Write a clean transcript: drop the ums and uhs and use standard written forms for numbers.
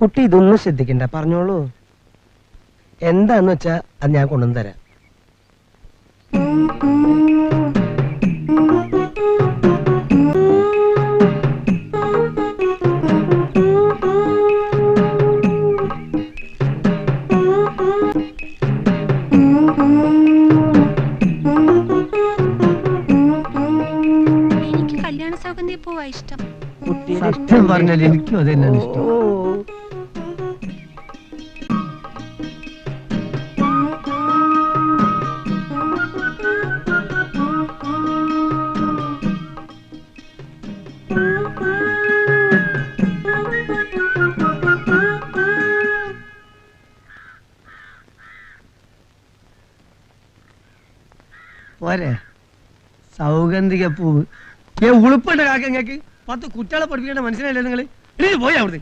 കുട്ടി ഇതൊന്നും ശ്രദ്ധിക്കണ്ട, പറഞ്ഞോളൂ. എന്താന്ന് വെച്ചാ അത് ഞാൻ കൊണ്ടുവന്ന് തരാം. എനിക്ക് കല്യാണ സൗഗന്ധിക പൂവാ ഇഷ്ടം. സത്യം പറഞ്ഞാൽ എനിക്കും അത് തന്നെയാണ് ഇഷ്ടം. പോരെ സൗഗന്ധിക പൂവ്. ഉളുപ്പുണ്ട് കാക്ക. നിങ്ങൾക്ക് 10 കുട്ടികളെ പഠിപ്പിക്കേണ്ട മനസ്സിലായില്ലേ നിങ്ങൾ? പോയി അവിടുന്ന്.